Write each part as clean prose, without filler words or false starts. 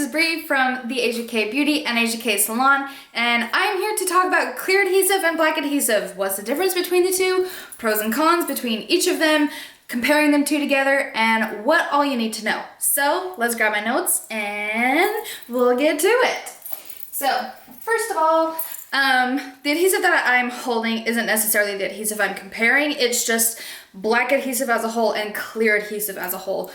is Bree from the AJK Beauty and AJK Salon, and I'm here to talk about clear adhesive and black adhesive. What's the difference between the two, pros and cons between each of them, comparing them two together, and what all you need to know. So let's grab my notes and we'll get to it. So first of all, the adhesive that I'm holding isn't necessarily the adhesive I'm comparing. It's just black adhesive as a whole and clear adhesive as a whole.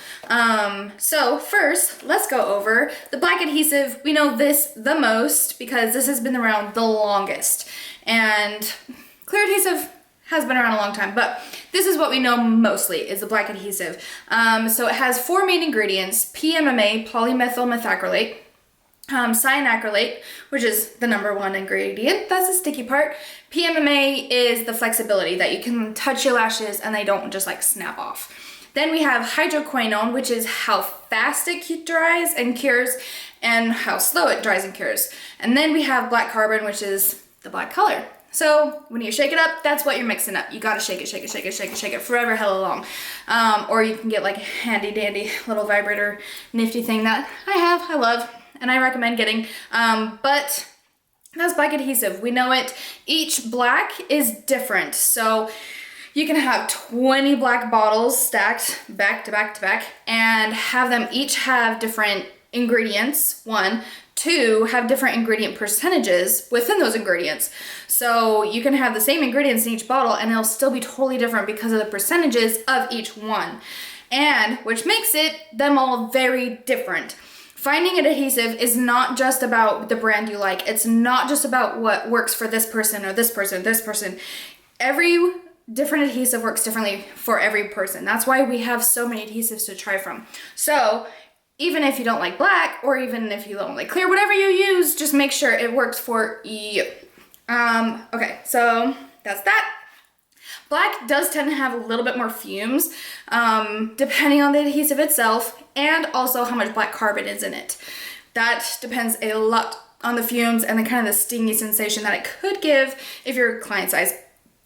So first, let's go over the black adhesive. We know this the most because this has been around the longest. And clear adhesive has been around a long time, but this is what we know mostly is the black adhesive. So it has four main ingredients: PMMA, polymethyl methacrylate, cyanacrylate, which is the number one ingredient. That's the sticky part. PMMA is the flexibility that you can touch your lashes and they don't just like snap off. Then we have hydroquinone, which is how fast it dries and cures and how slow it dries and cures. And then we have black carbon, which is the black color. So when you shake it up, that's what you're mixing up. You gotta shake it forever hella long. Or you can get like a handy dandy little vibrator nifty thing that I love, and I recommend getting. But that's black adhesive. We know it. Each black is different. So you can have 20 black bottles stacked back to back to back and have them each have different ingredients. One, two, have different ingredient percentages within those ingredients. So you can have the same ingredients in each bottle and it'll still be totally different because of the percentages of each one. And which makes them all very different. Finding an adhesive is not just about the brand you like. It's not just about what works for this person or this person, this person. Every different adhesive works differently for every person. That's why we have so many adhesives to try from. So even if you don't like black, or even if you don't like clear, whatever you use, just make sure it works for you. Okay, so that's that. Black does tend to have a little bit more fumes, depending on the adhesive itself, and also how much black carbon is in it. That depends a lot on the fumes and the kind of the stingy sensation that it could give if your client's eyes,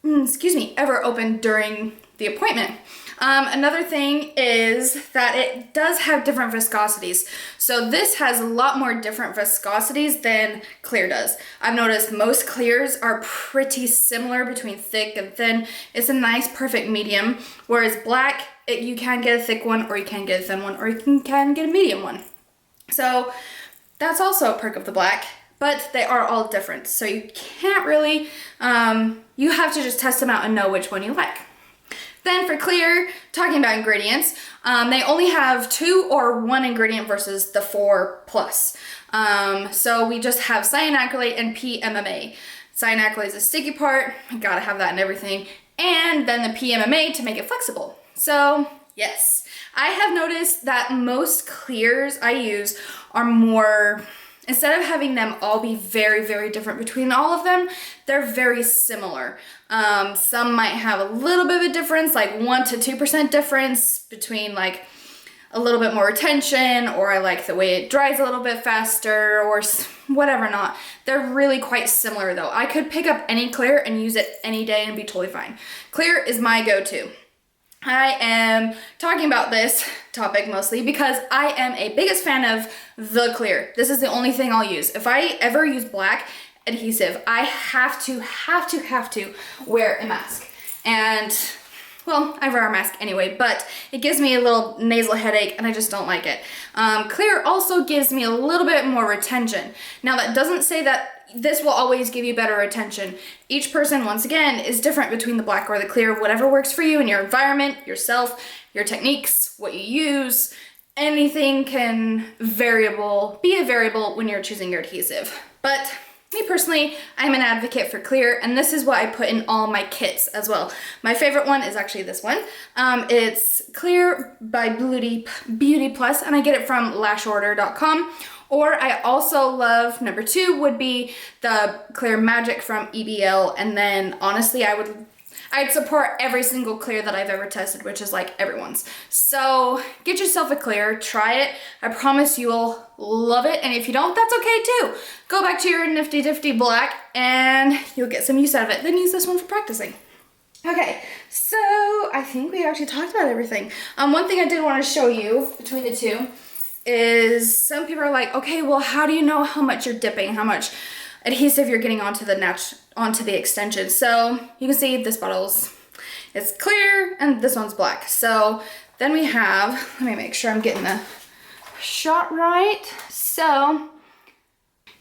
ever open during the appointment. Another thing is that it does have different viscosities. So this has a lot more different viscosities than clear does. I've noticed most clears are pretty similar between thick and thin. It's a nice perfect medium, whereas black, you can get a thick one, or you can get a thin one, or you can get a medium one. So that's also a perk of the black, but they are all different. So you can't really, you have to just test them out and know which one you like. Then for clear, talking about ingredients, they only have 2 or 1 ingredient versus the 4+. So we just have cyanacrylate and PMMA. Cyanacrylate is a sticky part, gotta have that in everything. And then the PMMA to make it flexible. So yes, I have noticed that most clears I use are more, instead of having them all be very, very different between all of them, they're very similar. Some might have a little bit of a difference, like 1 to 2% difference between like a little bit more retention, or I like the way it dries a little bit faster, or whatever not. They're really quite similar though. I could pick up any clear and use it any day and be totally fine. Clear is my go-to. I am talking about this topic mostly because I am a biggest fan of the clear. This is the only thing I'll use. If I ever use black adhesive, I have to wear a mask. And well, I wear a mask anyway, but it gives me a little nasal headache and I just don't like it. Clear also gives me a little bit more retention. Now that doesn't say that this will always give you better retention. Each person, once again, is different between the black or the clear. Whatever works for you in your environment, yourself, your techniques, what you use, anything can be a variable when you're choosing your adhesive. But me personally, I'm an advocate for clear, and this is what I put in all my kits as well. My favorite one is actually this one. It's Clear by Beauty Plus, and I get it from lashorder.com. Or I also love, number 2 would be the Clear Magic from EBL, and then honestly I'd support every single clear that I've ever tested, which is like everyone's. So get yourself a clear, try it. I promise you'll love it, and if you don't, that's okay too. Go back to your nifty difty black and you'll get some use out of it. Then use this one for practicing. Okay, so I think we actually talked about everything. One thing I did want to show you between the two is some people are like, okay, well, how do you know how much you're dipping, how much adhesive you're getting onto the extension? So you can see this bottle's, it's clear and this one's black. So then we have, let me make sure I'm getting the shot right. So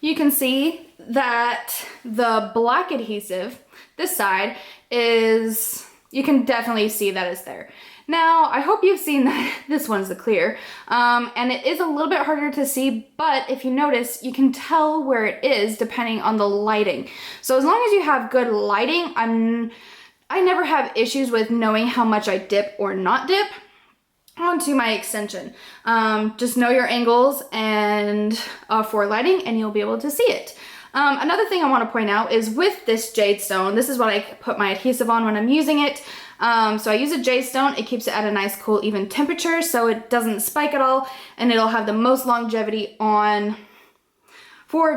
you can see that the black adhesive, this side, is, you can definitely see that it's there. Now, I hope you've seen that this one's the clear, and it is a little bit harder to see, but if you notice, you can tell where it is depending on the lighting. So as long as you have good lighting, I never have issues with knowing how much I dip or not dip onto my extension. Just know your angles and for lighting, and you'll be able to see it. Another thing I want to point out is with this jade stone, this is what I put my adhesive on when I'm using it. So I use a jade stone. It keeps it at a nice, cool, even temperature, so it doesn't spike at all, and it'll have the most longevity on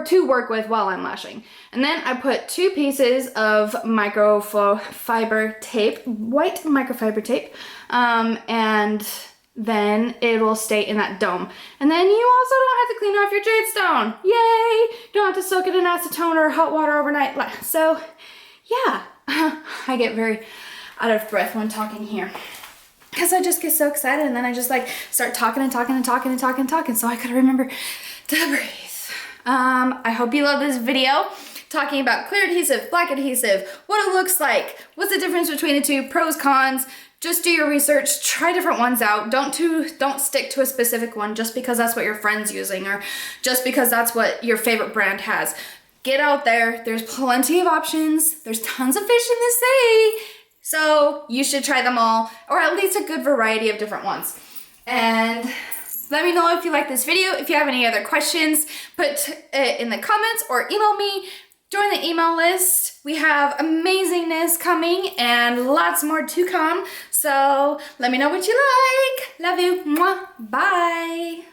to work with while I'm lashing. And then I put 2 pieces of microfiber tape, white microfiber tape, and then it will stay in that dome. And then you also don't have to clean off your jade stone. Yay! You don't have to soak it in acetone or hot water overnight. So yeah, I get very out of breath when talking here, because I just get so excited, and then I just like start talking and talking and talking and talking and talking, so I gotta remember to breathe. I hope you love this video talking about clear adhesive, black adhesive, what it looks like, what's the difference between the two, pros, cons. Just do your research, try different ones out. Don't stick to a specific one just because that's what your friend's using or just because that's what your favorite brand has. Get out there, there's plenty of options, there's tons of fish in the sea. So you should try them all, or at least a good variety of different ones. And let me know if you like this video. If you have any other questions, put it in the comments or email me. Join the email list. We have amazingness coming and lots more to come. So let me know what you like. Love you. Mwah. Bye.